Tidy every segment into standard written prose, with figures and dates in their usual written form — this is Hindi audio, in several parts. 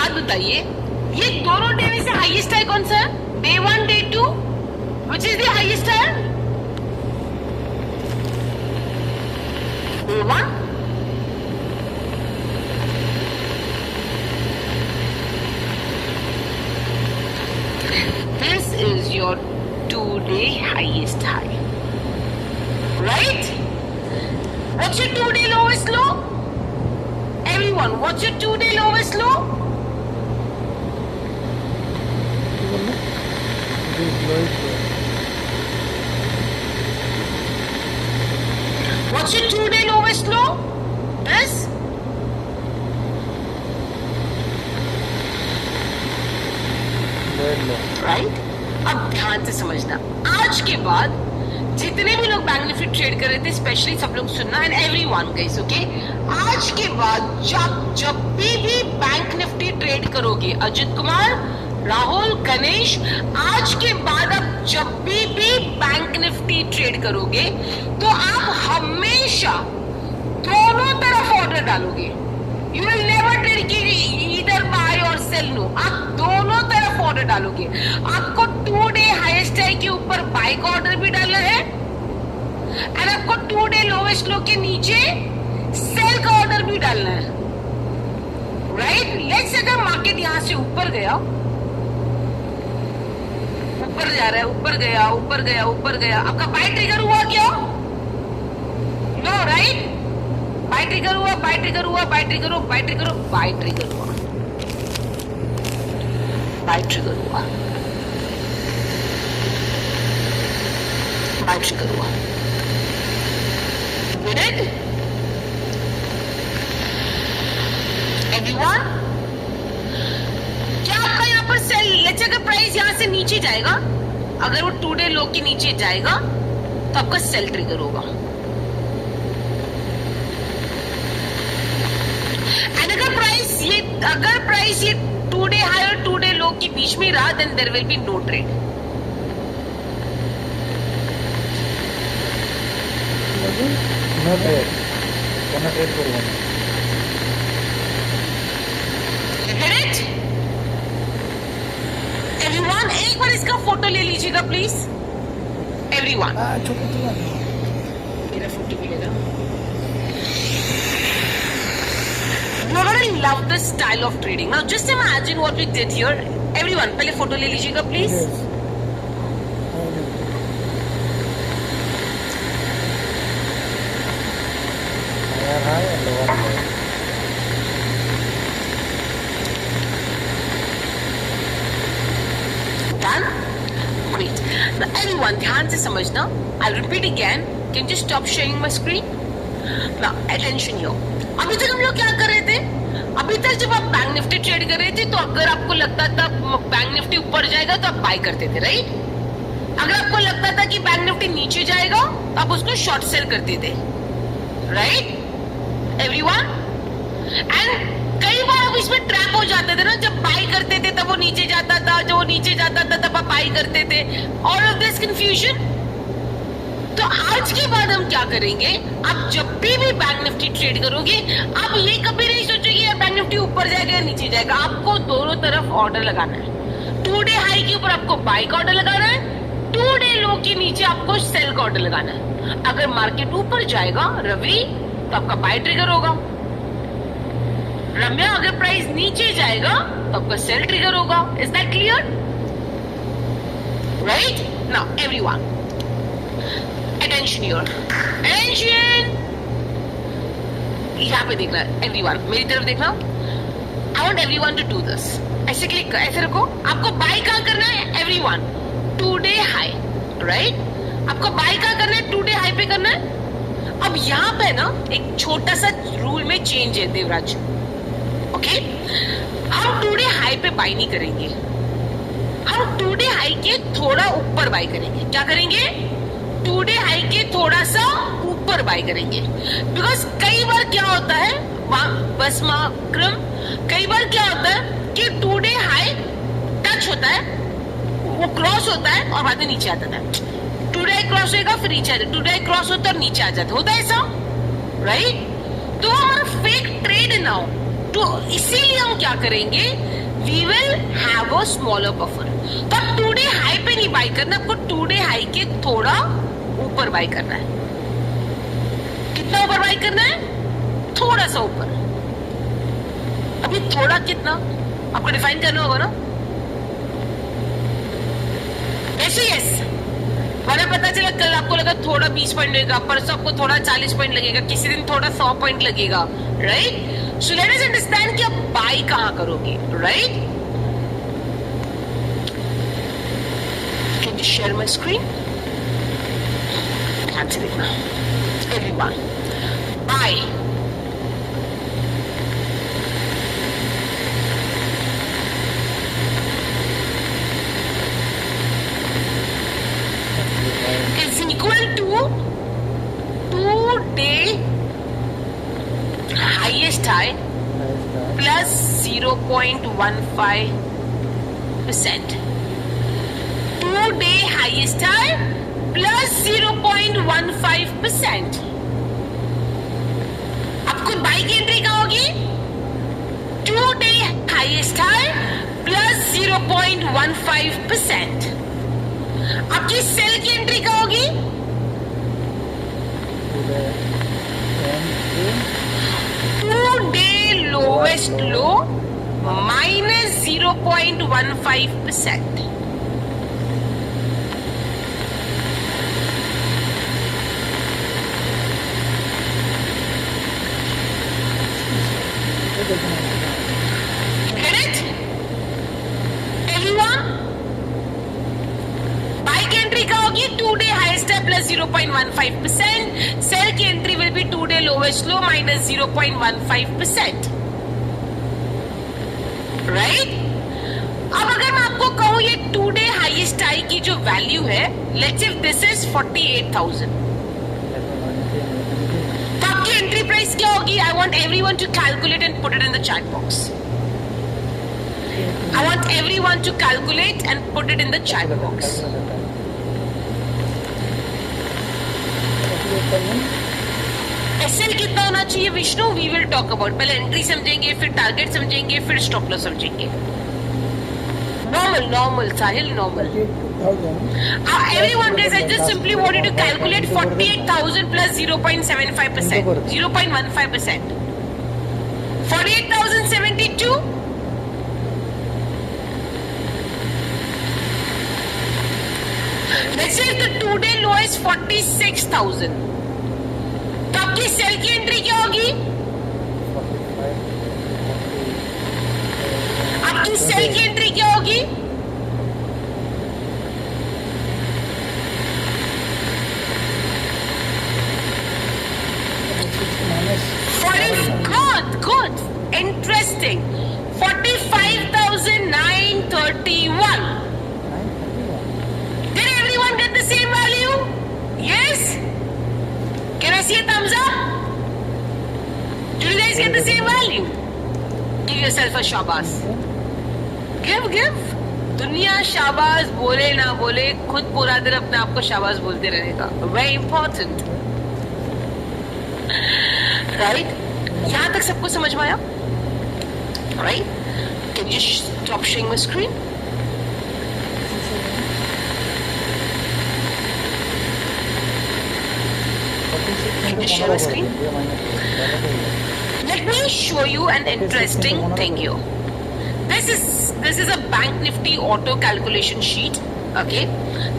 बात बताइए, ये दोनों डे में से हाईएस्ट है कौन सा है? Day 1 day 2, which is the highest है? Day 1। This is your 2-day highest high, right? What's your 2-day lowest low? Everyone, what's your 2-day lowest low? What's your 2-day lowest low? This? Right? अब ध्यान से समझना, आज के बाद जितने भी लोग बैंक निफ्टी ट्रेड कर रहे थे, स्पेशली सब लोग सुनना, एंड एवरीवन गाइस, ओके, आज के बाद जब भी बैंक निफ्टी ट्रेड करोगे, अजित कुमार, राहुल, गणेश, आज के बाद अब जब भी बैंक निफ्टी ट्रेड करोगे तो आप हमेशा दोनों तरफ ऑर्डर डालोगे। यू विल नेवर ट्रेड की ईदर बाय और सेल, नो, आप दोनों तरफ ऑर्डर डालोगे। आपको 2-डे हाईएस्ट हाई के ऊपर बाय का ऑर्डर भी डालना है, एंड आपको 2-डे लोवेस्ट लो के नीचे सेल का ऑर्डर भी डालना है, राइट? लेट्स से अगर मार्केट यहां से ऊपर गया, ऊपर जा रहा है, ऊपर गया, ऊपर गया, ऊपर गया, आपका बाय ट्रिगर हुआ क्या? No, right? बाय ट्रिगर हुआ, बाय ट्रिगर हुआ, बाय ट्रिगर हुआ, बाय ट्रिगर हुआ, बाय ट्रिगर हुआ, बाय ट्रिगर हुआ, बाय ट्रिगर हुआ। Get it? Everyone? क्या आपका यहाँ पर सेल, लेट्स से अगर प्राइस यहाँ से नीचे जाएगा, अगर वो 2-डे लो के नीचे जाएगा तो आपका सेल ट्रिगर होगा, एंड अगर प्राइस ये 2-डे हाई और 2-डे लो के बीच में रहा, then there will be no trade. No trade, कोनो ट्रेड করব না। एवरीवन, एक बार इसका फोटो ले लीजिएगा प्लीज, एवरीवन। छोटा छोटा मेरा फोटो भी लेगा। You're gonna love this style of trading. Now just imagine what we did here. Everyone, पहले फोटो ले लीजिएगा please. Done? Great. Now everyone, ध्यान से समझना. I'll repeat again. Can you just stop sharing my screen? Now attention here. अभी तक हम लोग क्या कर रहे थे? अभी तक जब आप बैंक निफ्टी ट्रेड कर रहे थे तो अगर आपको लगता था बैंक निफ्टी ऊपर जाएगा तो आप बाय करते थे, राइट? अगर आपको लगता था कि बैंक निफ्टी नीचे जाएगा तो आप उसको शॉर्ट सेल करते थे, राइट? एवरीवन? एंड कई बार आप इसमें ट्रैप हो जाते थे ना, जब बाय करते थे तब वो नीचे जाता था, जब वो नीचे जाता था तब आप बाय करते थे। All of this confusion. तो आज के बाद हम क्या करेंगे, आप जब भी बैंक निफ्टी ट्रेड करोगे, आप ये कभी नहीं सोचोगे यार बैंक निफ्टी ऊपर जाएगा या नीचे जाएगा, आपको दोनों तरफ ऑर्डर लगाना है। 2-डे हाई के ऊपर आपको बाय का ऑर्डर लगाना है, 2-डे लो के नीचे आपको सेल का ऑर्डर लगाना है। अगर मार्केट ऊपर जाएगा रवि तो आपका बाय ट्रिगर होगा, रम्या अगर प्राइस नीचे जाएगा तो आपका सेल ट्रिगर होगा। Is that clear? Right? Now everyone, attention here, attention, यहाँ पे देखना, एवरीवन मेरी तरफ देखना। I want everyone to do this. ऐसे क्लिक, ऐसे रखो। आपको बाय कहाँ करना है एवरीवन? 2-डे हाई, राइट? आपको बाय कहाँ करना है? 2-डे हाई पे करना है। अब यहाँ पे ना एक छोटा सा रूल में चेंज है देवराज, ओके? हम 2-डे हाई पे बाय नहीं करेंगे, हम 2-डे हाई के थोड़ा ऊपर बाय करेंगे। क्या करेंगे? 2-डे हाई के थोड़ा सा ऊपर बाय करेंगे। बिकॉज कई बार क्या होता है, बस कई बार क्या होता है कि 2-डे हाई टच होता है, वो क्रॉस होता है और बाद में नीचे आता है। 2-डे हाई क्रॉस होगा फिर नीचे आता है, 2-डे हाई क्रॉस होता है और नीचे आ जाता है, होता है ऐसा, राइट? तो हमारा फेक ट्रेड ना हो, तो इसीलिए हम क्या करेंगे, we will have a smaller buffer. तो अब 2 डे हाई पे नहीं बाई करना, आपको 2 डे हाई के थोड़ा ऊपर बाई करना है। कितना ऊपर बाई करना है? थोड़ा सा ऊपर। अभी थोड़ा कितना आपको डिफाइन करना होगा ना। ऐसे यस, मैंने पता चला कल आपको लगा थोड़ा 20 पॉइंट लगेगा, परसों आपको थोड़ा 40 पॉइंट लगेगा, किसी दिन थोड़ा 100 पॉइंट लगेगा, right. So let us understand कि आप बाई कहां करोगे, right. Can you share my screen? ध्यान से देखना everyone. By is equal to 2 day highest high plus 0.15%. 2 day highest high plus 0.15%. अब खुद बाई की एंट्री क्या होगी? 2 day highest high plus 0.15%. आपकी सेल की एंट्री क्या होगी? 2 day lowest low minus 0.15%. Get it? Everyone? क्या होगी? 2 डे हाईएस्ट है प्लस 0.15%. सेल की entry will be 2 day lowest low minus 0.15%, right. अब अगर मैं आपको कहूं ये 2 डे हाईएस्ट हाई की जो वैल्यू है, लेट्स से दिस इज 48,000, तो आपकी एंट्री प्राइस क्या होगी? I want everyone to calculate and put it in the chat box. I want everyone to calculate and put it in the chat box. SL कितना होना चाहिए Vishnu? We will talk about. पहले एंट्री समझेंगे, फिर टारगेट समझेंगे, फिर स्टॉप लॉस समझेंगे. Normal, Sahil, normal. Everyone guys, I just simply want you to calculate 48,000 plus 0.75%, 0.15%. 48,072. Let's say the 2 day low is 46,000. तो आपकी सेल की एंट्री क्या होगी? आपकी सेल की एंट्री क्या होगी? Good, interesting. 45,931. Did everyone get the same value? Yes? Can I see a thumbs up? Did you guys get the same value? Give yourself a शाबाश. Give. दुनिया शाबाश बोले ना बोले, खुद पूरा दिन अपने आप को शाबाश बोलते रहेगा. Very important. Right? यहाँ तक सबको समझ में आया? Right? Can you stop sharing my screen? Can you share my screen? Let me show you an interesting thing here. This is a Bank Nifty auto calculation sheet. Okay,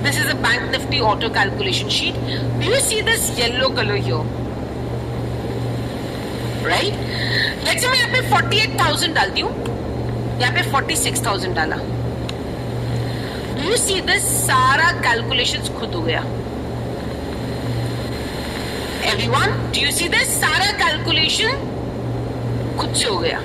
this is a Bank Nifty auto calculation sheet. Do you see this yellow color here? Right? Let's say मैं यहाँ पे 48,000 डालती हूँ, यहाँ पे 46,000 डाला. Do you see this? सारा calculations खुद हो गया. Everyone, do you see this? सारा calculation खुद से हो गया.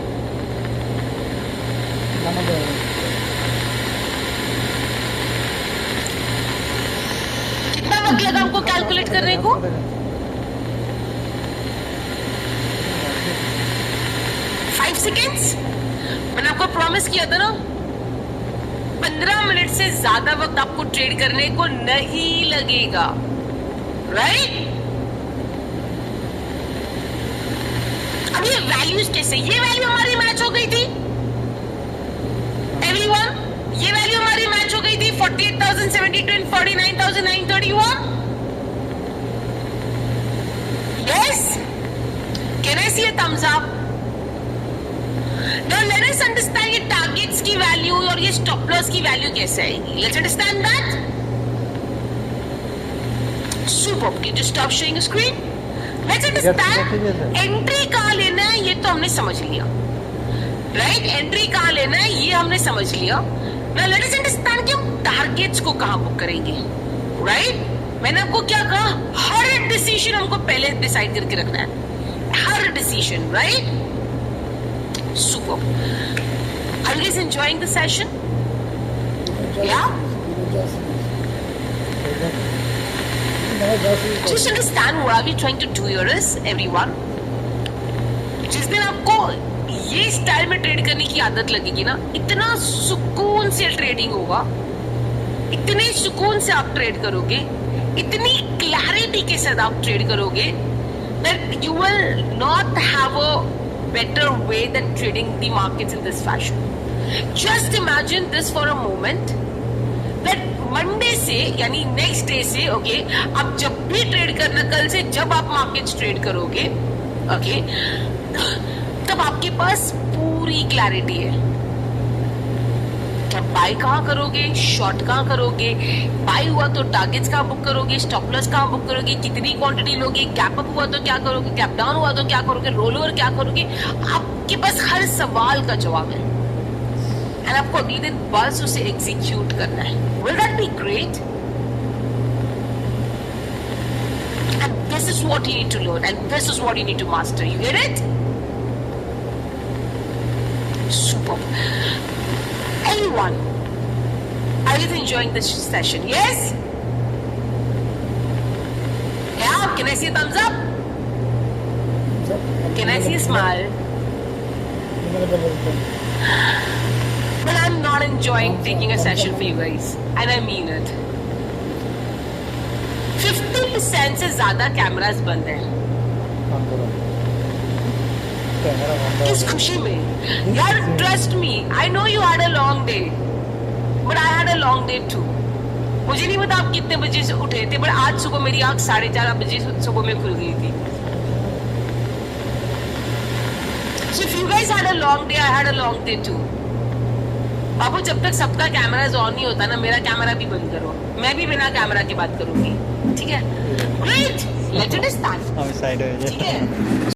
कितना वक्त लगा हमको कैलकुलेट करने को? 5 seconds? मैंने आपको प्रॉमिस किया था ना, 15 मिनट से ज्यादा वक्त आपको ट्रेड करने को नहीं लगेगा, राइट? अब ये वैल्यूज कैसे, ये वैल्यू हमारी मैच हो गई थी एवरीवन, ये वैल्यू हमारी मैच हो गई थी 48,072 and 49,931. Yes? Can I see a thumbs up? Now let us understand ये टारगेट्स की वैल्यू और ये स्टॉप लॉस की वैल्यू कैसे आएगी. Let's understand that. Super. Can you stop showing the screen? Let's understand. Entry कहाँ लेना है ये तो हमने समझ लिया, राइट? एंट्री कहाँ लेना है ये हमने समझ लिया. Now let us understand कि हम टारगेट्स को कहाँ बुक करेंगे, राइट? मैंने आपको क्या कहा, हर डिसीजन हमको पहले डिसाइड करके रखना है, हर decision, right? Super. Are you guys enjoying the session? Yeah? Just understand what are we trying to do here is, everyone. जिस दिन आपको ये स्टाइल में ट्रेड करने की आदत लगेगी ना, इतना सुकून से ट्रेडिंग होगा, इतने सुकून से आप ट्रेड करोगे, इतनी क्लैरिटी के साथ आप ट्रेड करोगे, that you will not have a better way than trading the markets in this fashion. Just imagine this for a moment, that Monday से यानी नेक्स्ट डे से, ओके, आप जब भी ट्रेड करना, कल से जब आप मार्केट्स ट्रेड करोगे, ओके, तब आपके पास पूरी क्लैरिटी है. अब बाय कहाँ करोगे, शॉर्ट कहाँ करोगे, बाय हुआ तो टारगेट्स कहाँ बुक करोगे, स्टॉप लॉस कहाँ बुक करोगे, कितनी क्वांटिटी लोगे, गैप अप हुआ तो क्या करोगे, गैप डाउन हुआ तो क्या करोगे, रोल ओवर क्या करोगे. आपके पास हर सवाल का जवाब है, एंड आपको अगले दिन बस उसे एग्जीक्यूट करना है. Will that be great? And this is what you need to learn, and this is what you need to master. You get it? Super. Anyone, are you enjoying this session? Yes? Yeah? Can I see a thumbs up? Can I see a smile? But I'm not enjoying taking a session for you guys, and I mean it. 50% से ज्यादा कैमरास बंद हैं इस खुशी में. यार trust me, I know you had a long day, but I had a long day too. मुझे नहीं पता आप कितने बजे से उठे थे, बट आज सुबह मेरी आंख 4:30 बजे सुबह में खुल गई थी. So if you guys had a long day, I had a long day too. बाबू, जब तक सबका कैमरा ऑन नहीं होता ना, मेरा कैमरा भी बंद करो, मैं भी बिना कैमरा के बात करूंगी, ठीक है? Great, let's start. ठीक है.